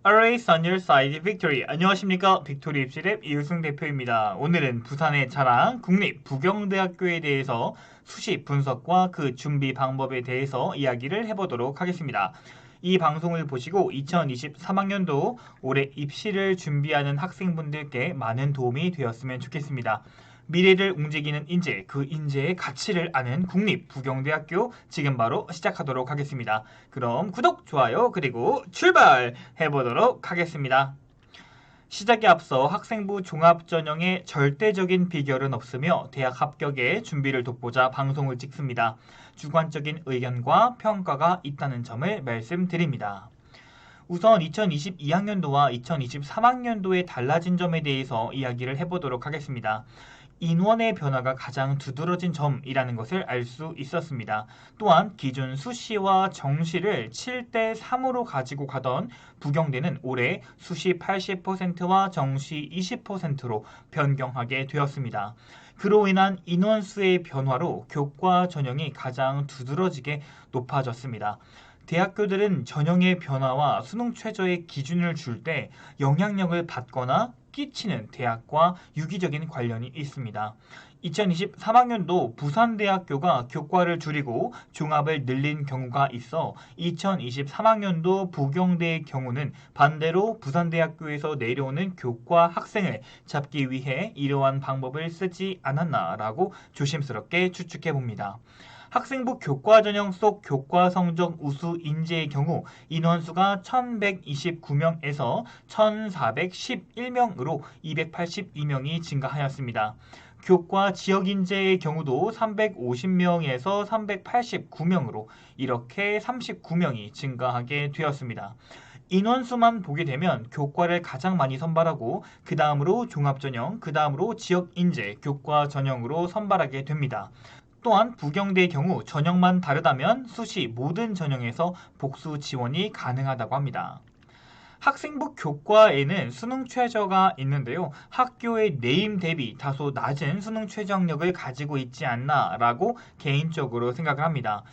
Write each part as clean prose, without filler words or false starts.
Always on your side, victory. 안녕하십니까? 빅토리 입시랩 이우승 대표입니다. 오늘은 부산의 자랑 국립부경대학교에 대해서 수시 분석과 그 준비 방법에 대해서 이야기를 해보도록 하겠습니다. 이 방송을 보시고 2023학년도 올해 입시를 준비하는 학생분들께 많은 도움이 되었으면 좋겠습니다. 미래를 움직이는 인재, 그 인재의 가치를 아는 국립부경대학교 지금 바로 시작하도록 하겠습니다. 그럼 구독, 좋아요, 그리고 출발해보도록 하겠습니다. 시작에 앞서 학생부 종합전형의 절대적인 비결은 없으며 대학 합격에 준비를 돕고자 방송을 찍습니다. 주관적인 의견과 평가가 있다는 점을 말씀드립니다. 우선 2022학년도와 2023학년도의 달라진 점에 대해서 이야기를 해보도록 하겠습니다. 인원의 변화가 가장 두드러진 점이라는 것을 알 수 있었습니다. 또한 기존 수시와 정시를 7대3으로 가지고 가던 부경대는 올해 수시 80%와 정시 20%로 변경하게 되었습니다. 그로 인한 인원수의 변화로 교과 전형이 가장 두드러지게 높아졌습니다. 대학교들은 전형의 변화와 수능 최저의 기준을 줄 때 영향력을 받거나 끼치는 대학과 유기적인 관련이 있습니다. 2023학년도 부산대학교가 교과를 줄이고 종합을 늘린 경우가 있어 2023학년도 부경대의 경우는 반대로 부산대학교에서 내려오는 교과 학생을 잡기 위해 이러한 방법을 쓰지 않았나라고 조심스럽게 추측해 봅니다. 학생부 교과 전형 속 교과 성적 우수 인재의 경우 인원수가 1129명에서 1411명으로 282명이 증가하였습니다. 교과 지역 인재의 경우도 350명에서 389명으로 이렇게 39명이 증가하게 되었습니다. 인원수만 보게 되면 교과를 가장 많이 선발하고 그 다음으로 종합전형, 그 다음으로 지역인재, 교과 전형으로 선발하게 됩니다. 또한 부경대의 경우 전형만 다르다면 수시 모든 전형에서 복수 지원이 가능하다고 합니다. 학생부 교과에는 수능 최저가 있는데요. 학교의 내임 대비 다소 낮은 수능 최저학력을 가지고 있지 않나라고 개인적으로 생각을 합니다.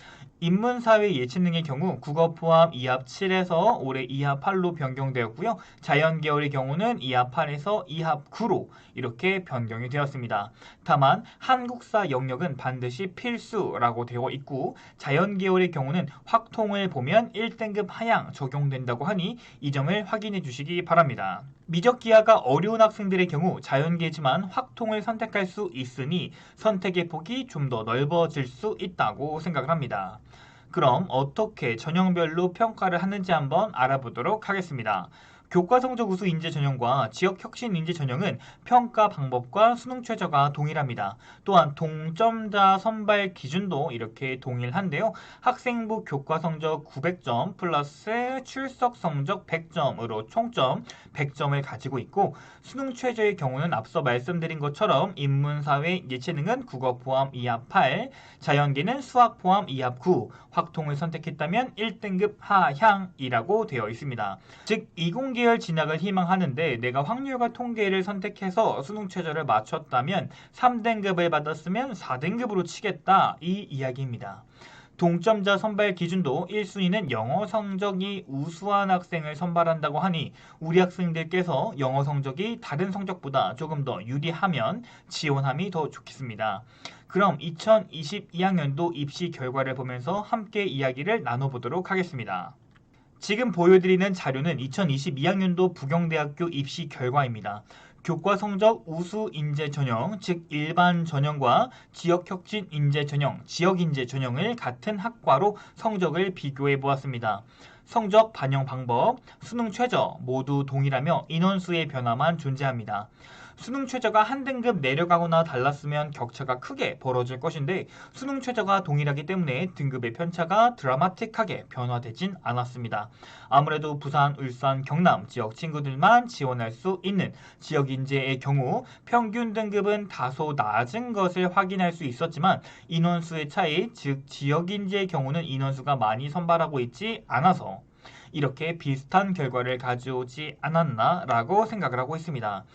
인문사회 예체능의 경우 국어 포함 2합 7에서 올해 2합 8로 변경되었고요. 자연계열의 경우는 2합 8에서 2합 9로 이렇게 변경이 되었습니다. 다만 한국사 영역은 반드시 필수라고 되어 있고 자연계열의 경우는 확통을 보면 1등급 하향 적용된다고 하니 이 점을 확인해 주시기 바랍니다. 미적기하가 어려운 학생들의 경우 자연계지만 확통을 선택할 수 있으니 선택의 폭이 좀 더 넓어질 수 있다고 생각을 합니다. 그럼 어떻게 전형별로 평가를 하는지 한번 알아보도록 하겠습니다. 교과 성적 우수 인재 전형과 지역 혁신 인재 전형은 평가 방법과 수능 최저가 동일합니다. 또한 동점자 선발 기준도 이렇게 동일한데요. 학생부 교과 성적 900점 플러스 출석 성적 100점으로 총점 100점을 가지고 있고 수능 최저의 경우는 앞서 말씀드린 것처럼 인문사회 예체능은 국어 포함 2합 8, 자연계는 수학 포함 2합 9, 확통을 선택했다면 1등급 하향이라고 되어 있습니다. 즉 20계열 진학을 희망하는데 내가 확률과 통계를 선택해서 수능 최저를 맞췄다면 3등급을 받았으면 4등급으로 치겠다 이 이야기입니다. 동점자 선발 기준도 1순위는 영어 성적이 우수한 학생을 선발한다고 하니 우리 학생들께서 영어 성적이 다른 성적보다 조금 더 유리하면 지원함이 더 좋겠습니다. 그럼 2022학년도 입시 결과를 보면서 함께 이야기를 나눠보도록 하겠습니다. 지금 보여드리는 자료는 2022학년도 부경대학교 입시 결과입니다. 교과 성적 우수 인재 전형, 즉 일반 전형과 지역 혁신 인재 전형, 지역 인재 전형을 같은 학과로 성적을 비교해 보았습니다. 성적 반영 방법, 수능 최저 모두 동일하며 인원수의 변화만 존재합니다. 수능 최저가 한 등급 내려가거나 달랐으면 격차가 크게 벌어질 것인데 수능 최저가 동일하기 때문에 등급의 편차가 드라마틱하게 변화되진 않았습니다. 아무래도 부산, 울산, 경남 지역 친구들만 지원할 수 있는 지역 인재의 경우 평균 등급은 다소 낮은 것을 확인할 수 있었지만 인원수의 차이, 즉 지역 인재의 경우는 인원수가 많이 선발하고 있지 않아서 이렇게 비슷한 결과를 가져오지 않았나라고 생각을 하고 있습니다.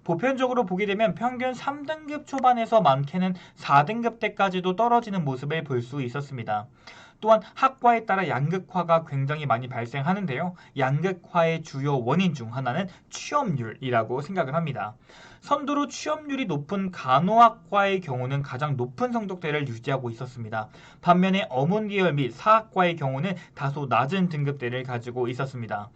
보편적으로 보게 되면 평균 3등급 초반에서 많게는 4등급 때까지도 떨어지는 모습을 볼 수 있었습니다. 또한 학과에 따라 양극화가 굉장히 많이 발생하는데요. 양극화의 주요 원인 중 하나는 취업률이라고 생각을 합니다. 선두로 취업률이 높은 간호학과의 경우는 가장 높은 성적대를 유지하고 있었습니다. 반면에 어문계열 및 사학과의 경우는 다소 낮은 등급대를 가지고 있었습니다.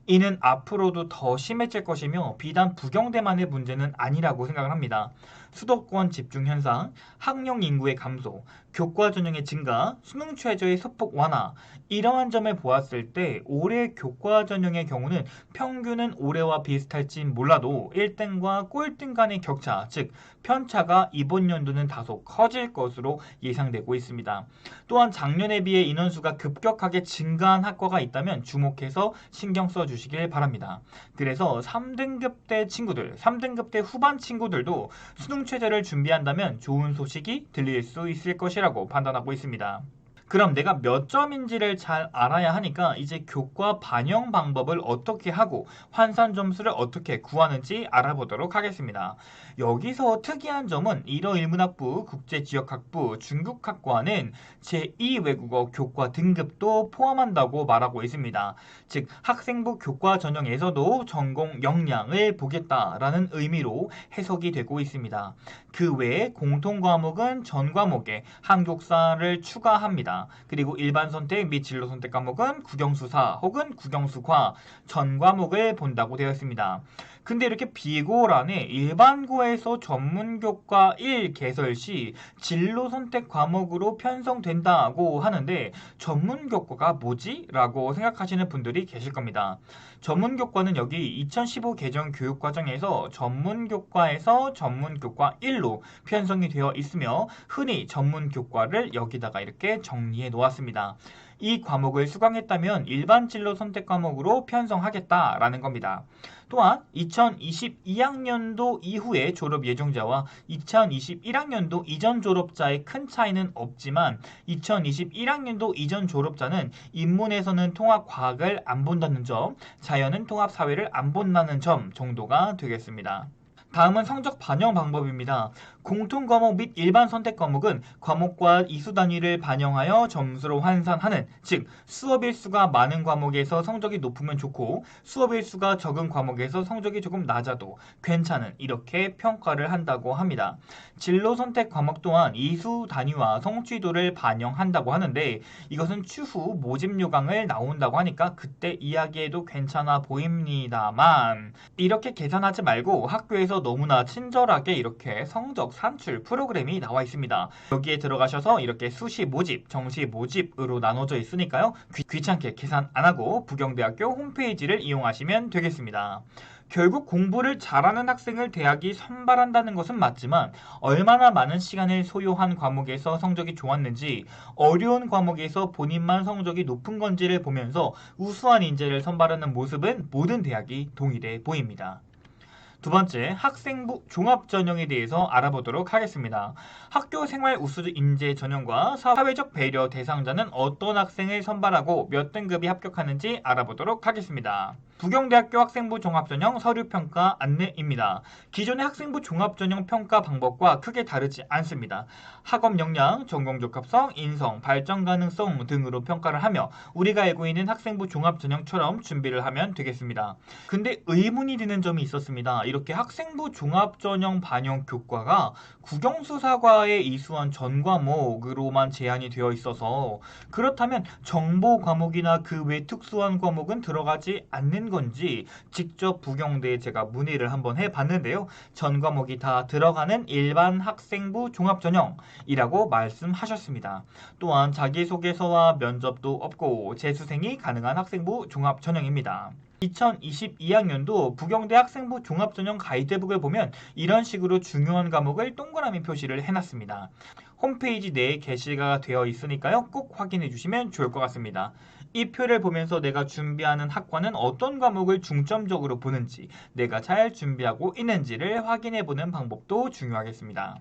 이는 앞으로도 더 심해질 것이며 비단 부경대만의 문제는 아니라고 생각을 합니다. 수도권 집중 현상, 학령 인구의 감소, 교과 전형의 증가, 수능 최저의 소폭 완화, 이러한 점을 보았을 때 올해 교과 전형의 경우는 평균은 올해와 비슷할진 몰라도 1등과 꼴등 간의 격차, 즉 편차가 이번 연도는 다소 커질 것으로 예상되고 있습니다. 또한 작년에 비해 인원수가 급격하게 증가한 학과가 있다면 주목해서 신경 써주시길 바랍니다. 그래서 3등급대 친구들, 3등급대 후반 친구들도 수능 최저를 준비한다면 좋은 소식이 들릴 수 있을 것이라고 판단하고 있습니다. 그럼 내가 몇 점인지를 잘 알아야 하니까 이제 교과 반영 방법을 어떻게 하고 환산 점수를 어떻게 구하는지 알아보도록 하겠습니다. 여기서 특이한 점은 일어일문학부, 국제지역학부, 중국학과는 제2외국어 교과 등급도 포함한다고 말하고 있습니다. 즉 학생부 교과 전형에서도 전공 역량을 보겠다라는 의미로 해석이 되고 있습니다. 그 외에 공통과목은 전 과목에 한국사를 추가합니다. 그리고 일반 선택 및 진로 선택 과목은 국영수사 혹은 국영수과 전 과목을 본다고 되어 있습니다. 근데 이렇게 비고란에 일반고에서 전문교과 1 개설 시 진로 선택 과목으로 편성된다고 하는데 전문교과가 뭐지? 라고 생각하시는 분들이 계실 겁니다. 전문교과는 여기 2015 개정 교육과정에서 전문교과에서 전문교과 1로 편성이 되어 있으며 흔히 전문교과를 여기다가 이렇게 정리해 놓았습니다. 이 과목을 수강했다면 일반 진로 선택 과목으로 편성하겠다라는 겁니다. 또한 2022학년도 이후의 졸업 예정자와 2021학년도 이전 졸업자의 큰 차이는 없지만 2021학년도 이전 졸업자는 인문에서는 통합과학을 안 본다는 점, 자연은 통합사회를 안 본다는 점 정도가 되겠습니다. 다음은 성적 반영 방법입니다. 공통과목 및 일반 선택 과목은 과목과 이수 단위를 반영하여 점수로 환산하는, 즉 수업 일수가 많은 과목에서 성적이 높으면 좋고 수업 일수가 적은 과목에서 성적이 조금 낮아도 괜찮은, 이렇게 평가를 한다고 합니다. 진로 선택 과목 또한 이수 단위와 성취도를 반영한다고 하는데 이것은 추후 모집 요강을 나온다고 하니까 그때 이야기해도 괜찮아 보입니다만 이렇게 계산하지 말고 학교에서 너무나 친절하게 이렇게 성적 산출 프로그램이 나와 있습니다. 여기에 들어가셔서 이렇게 수시 모집, 정시 모집으로 나눠져 있으니까요. 귀찮게 계산 안 하고 부경대학교 홈페이지를 이용하시면 되겠습니다. 결국 공부를 잘하는 학생을 대학이 선발한다는 것은 맞지만 얼마나 많은 시간을 소요한 과목에서 성적이 좋았는지, 어려운 과목에서 본인만 성적이 높은 건지를 보면서 우수한 인재를 선발하는 모습은 모든 대학이 동일해 보입니다. 두 번째, 학생부 종합전형에 대해서 알아보도록 하겠습니다. 학교생활 우수 인재 전형과 사회적 배려 대상자는 어떤 학생을 선발하고 몇 등급이 합격하는지 알아보도록 하겠습니다. 부경대학교 학생부 종합전형 서류평가 안내입니다. 기존의 학생부 종합전형 평가 방법과 크게 다르지 않습니다. 학업 역량, 전공 적합성, 인성, 발전 가능성 등으로 평가를 하며 우리가 알고 있는 학생부 종합전형처럼 준비를 하면 되겠습니다. 근데 의문이 드는 점이 있었습니다. 이렇게 학생부 종합전형 반영 교과가 국영수사과에 이수한 전 과목으로만 제한이 되어 있어서 그렇다면 정보 과목이나 그 외 특수한 과목은 들어가지 않는 건지 직접 부경대에 제가 문의를 한번 해봤는데요. 전 과목이 다 들어가는 일반 학생부 종합전형이라고 말씀하셨습니다. 또한 자기소개서와 면접도 없고 재수생이 가능한 학생부 종합전형입니다. 2022학년도 부경대 학생부 종합전형 가이드북을 보면 이런 식으로 중요한 과목을 동그라미 표시를 해놨습니다. 홈페이지 내에 게시가 되어 있으니까요. 꼭 확인해 주시면 좋을 것 같습니다. 이 표를 보면서 내가 준비하는 학과는 어떤 과목을 중점적으로 보는지, 내가 잘 준비하고 있는지를 확인해 보는 방법도 중요하겠습니다.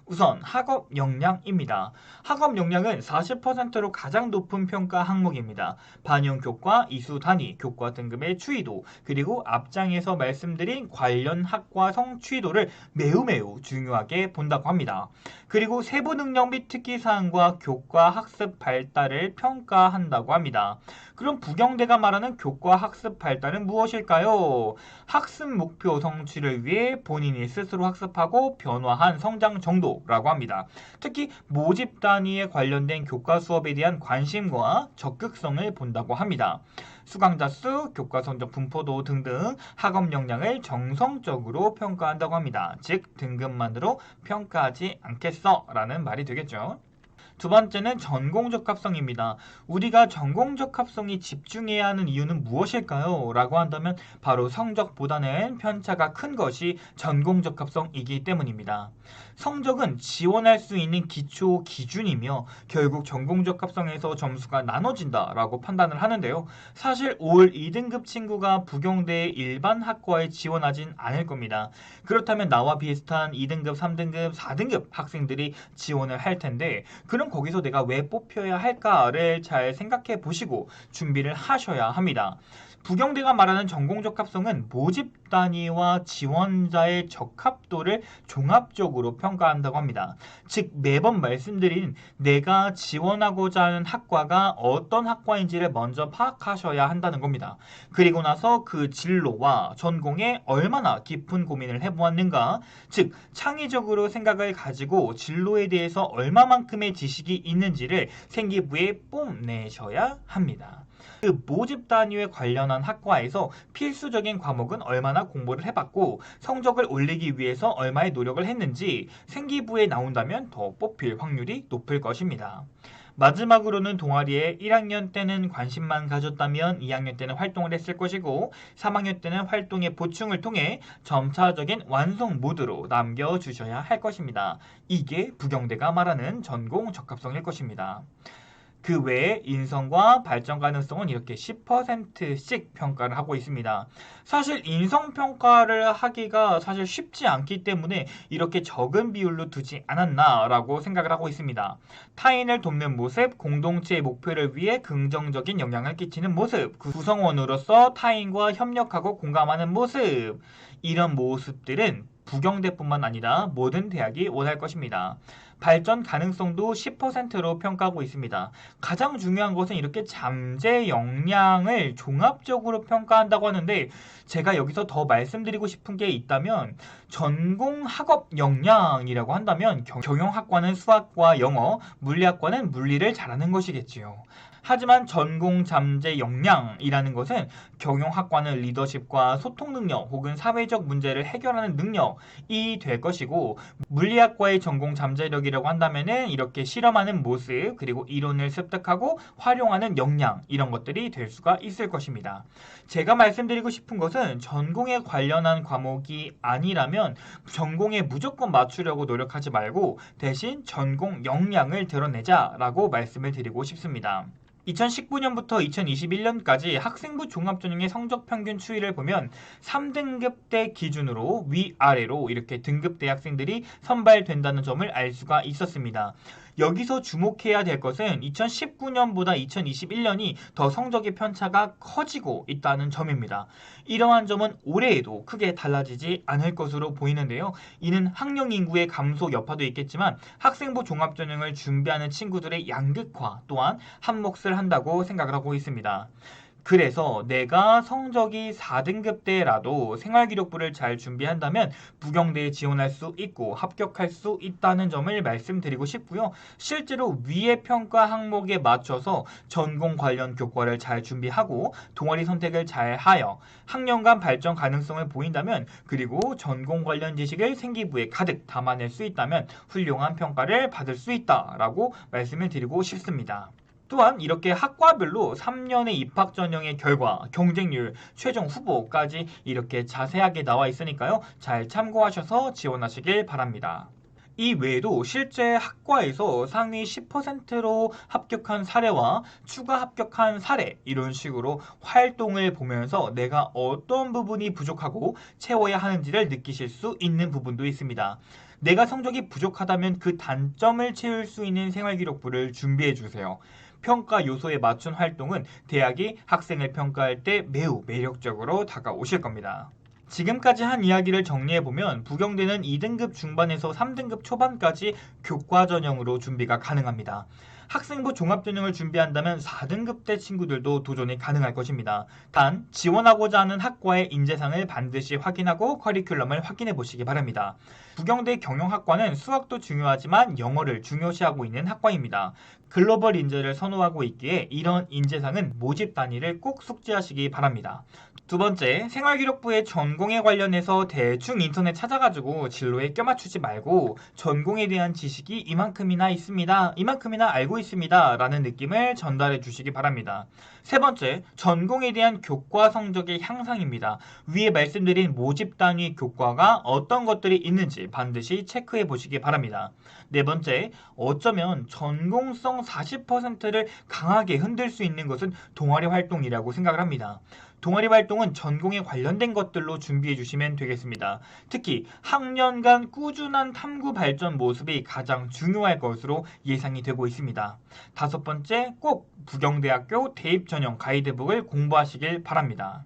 우선 학업 역량입니다. 학업 역량은 40%로 가장 높은 평가 항목입니다. 반영 교과, 이수 단위, 교과 등급의 추이도, 그리고 앞장에서 말씀드린 관련 학과 성취도를 매우 중요하게 본다고 합니다. 그리고 세부 능력 및 특기 사항과 교과 학습 발달을 평가한다고 합니다. 그럼 부경대가 말하는 교과 학습 발달은 무엇일까요? 학습 목표 성취를 위해 본인이 스스로 학습하고 변화한 성장 정도라고 합니다. 특히 모집 단위에 관련된 교과 수업에 대한 관심과 적극성을 본다고 합니다. 수강자 수, 교과 성적 분포도 등등 학업 역량을 정성적으로 평가한다고 합니다. 즉 등급만으로 평가하지 않겠어 라는 말이 되겠죠. 두 번째는 전공 적합성입니다. 우리가 전공 적합성이 집중해야 하는 이유는 무엇일까요? 라고 한다면 바로 성적보다는 편차가 큰 것이 전공 적합성이기 때문입니다. 성적은 지원할 수 있는 기초 기준이며 결국 전공 적합성에서 점수가 나눠진다라고 판단을 하는데요. 사실 올 2등급 친구가 부경대 일반 학과에 지원하진 않을 겁니다. 그렇다면 나와 비슷한 2등급, 3등급, 4등급 학생들이 지원을 할 텐데 그럼 거기서 내가 왜 뽑혀야 할까를 잘 생각해 보시고 준비를 하셔야 합니다. 부경대가 말하는 전공 적합성은 모집 단위와 지원자의 적합도를 종합적으로 평가한다고 합니다. 즉 매번 말씀드린 내가 지원하고자 하는 학과가 어떤 학과인지를 먼저 파악하셔야 한다는 겁니다. 그리고 나서 그 진로와 전공에 얼마나 깊은 고민을 해보았는가, 즉 창의적으로 생각을 가지고 진로에 대해서 얼마만큼의 지식이 있는지를 생기부에 뽐내셔야 합니다. 그 모집 단위에 관련한 학과에서 필수적인 과목은 얼마나 공부를 해봤고 성적을 올리기 위해서 얼마의 노력을 했는지 생기부에 나온다면 더 뽑힐 확률이 높을 것입니다. 마지막으로는 동아리에 1학년 때는 관심만 가졌다면 2학년 때는 활동을 했을 것이고 3학년 때는 활동의 보충을 통해 점차적인 완성 모드로 남겨주셔야 할 것입니다. 이게 부경대가 말하는 전공 적합성일 것입니다. 그 외에 인성과 발전 가능성은 이렇게 10%씩 평가를 하고 있습니다. 사실 인성평가를 하기가 사실 쉽지 않기 때문에 이렇게 적은 비율로 두지 않았나라고 생각을 하고 있습니다. 타인을 돕는 모습, 공동체의 목표를 위해 긍정적인 영향을 끼치는 모습, 구성원으로서 타인과 협력하고 공감하는 모습, 이런 모습들은 부경대뿐만 아니라 모든 대학이 원할 것입니다. 발전 가능성도 10%로 평가하고 있습니다. 가장 중요한 것은 이렇게 잠재 역량을 종합적으로 평가한다고 하는데 제가 여기서 더 말씀드리고 싶은 게 있다면 전공 학업 역량이라고 한다면 경영학과는 수학과 영어, 물리학과는 물리를 잘하는 것이겠지요. 하지만 전공 잠재 역량이라는 것은 경영학과는 리더십과 소통 능력 혹은 사회적 문제를 해결하는 능력이 될 것이고 물리학과의 전공 잠재력이라고 한다면은 이렇게 실험하는 모습 그리고 이론을 습득하고 활용하는 역량 이런 것들이 될 수가 있을 것입니다. 제가 말씀드리고 싶은 것은 전공에 관련한 과목이 아니라면 전공에 무조건 맞추려고 노력하지 말고 대신 전공 역량을 드러내자라고 말씀을 드리고 싶습니다. 2019년부터 2021년까지 학생부 종합전형의 성적 평균 추이를 보면 3등급 대 기준으로 위아래로 이렇게 등급대 학생들이 선발된다는 점을 알 수가 있었습니다. 여기서 주목해야 될 것은 2019년보다 2021년이 더 성적의 편차가 커지고 있다는 점입니다. 이러한 점은 올해에도 크게 달라지지 않을 것으로 보이는데요. 이는 학령 인구의 감소 여파도 있겠지만 학생부 종합전형을 준비하는 친구들의 양극화 또한 한 몫을 한다고 생각을 하고 있습니다. 그래서 내가 성적이 4등급대라도 생활기록부를 잘 준비한다면 부경대에 지원할 수 있고 합격할 수 있다는 점을 말씀드리고 싶고요. 실제로 위의 평가 항목에 맞춰서 전공 관련 교과를 잘 준비하고 동아리 선택을 잘 하여 학년간 발전 가능성을 보인다면 그리고 전공 관련 지식을 생기부에 가득 담아낼 수 있다면 훌륭한 평가를 받을 수 있다라고 말씀을 드리고 싶습니다. 또한 이렇게 학과별로 3년의 입학 전형의 결과, 경쟁률, 최종 후보까지 이렇게 자세하게 나와 있으니까요. 잘 참고하셔서 지원하시길 바랍니다. 이 외에도 실제 학과에서 상위 10%로 합격한 사례와 추가 합격한 사례 이런 식으로 활동을 보면서 내가 어떤 부분이 부족하고 채워야 하는지를 느끼실 수 있는 부분도 있습니다. 내가 성적이 부족하다면 그 단점을 채울 수 있는 생활기록부를 준비해 주세요. 평가 요소에 맞춘 활동은 대학이 학생을 평가할 때 매우 매력적으로 다가오실 겁니다. 지금까지 한 이야기를 정리해보면 부경대는 2등급 중반에서 3등급 초반까지 교과 전형으로 준비가 가능합니다. 학생부 종합전형을 준비한다면 4등급 대 친구들도 도전이 가능할 것입니다. 단 지원하고자 하는 학과의 인재상을 반드시 확인하고 커리큘럼을 확인해 보시기 바랍니다. 부경대 경영학과는 수학도 중요하지만 영어를 중요시하고 있는 학과입니다. 글로벌 인재를 선호하고 있기에 이런 인재상은 모집 단위를 꼭 숙지하시기 바랍니다. 두 번째, 생활기록부의 전공에 관련해서 대충 인터넷 찾아가지고 진로에 껴맞추지 말고 전공에 대한 지식이 이만큼이나 있습니다. 이만큼이나 알고 있습니다. 라는 느낌을 전달해 주시기 바랍니다. 세 번째, 전공에 대한 교과 성적의 향상입니다. 위에 말씀드린 모집 단위 교과가 어떤 것들이 있는지 반드시 체크해 보시기 바랍니다. 네 번째, 어쩌면 전공성 40%를 강하게 흔들 수 있는 것은 동아리 활동이라고 생각을 합니다. 동아리 활동은 전공에 관련된 것들로 준비해 주시면 되겠습니다. 특히 학년간 꾸준한 탐구 발전 모습이 가장 중요할 것으로 예상이 되고 있습니다. 다섯 번째, 꼭 부경대학교 대입 전형 가이드북을 공부하시길 바랍니다.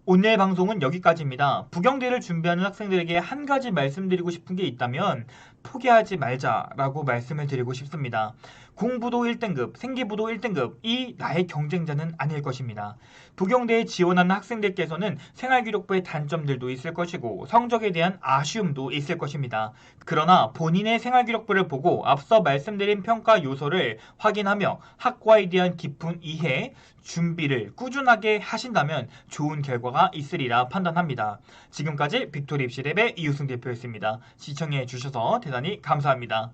오늘 방송은 여기까지입니다. 부경대를 준비하는 학생들에게 한 가지 말씀드리고 싶은 게 있다면 포기하지 말자라고 말씀을 드리고 싶습니다. 공부도 1등급, 생기부도 1등급이 나의 경쟁자는 아닐 것입니다. 부경대에 지원하는 학생들께서는 생활기록부의 단점들도 있을 것이고 성적에 대한 아쉬움도 있을 것입니다. 그러나 본인의 생활기록부를 보고 앞서 말씀드린 평가 요소를 확인하며 학과에 대한 깊은 이해, 준비를 꾸준하게 하신다면 좋은 결과가 있으리라 판단합니다. 지금까지 빅토리 입시랩의 이우승 대표였습니다. 시청해 주셔서 대단히 감사합니다.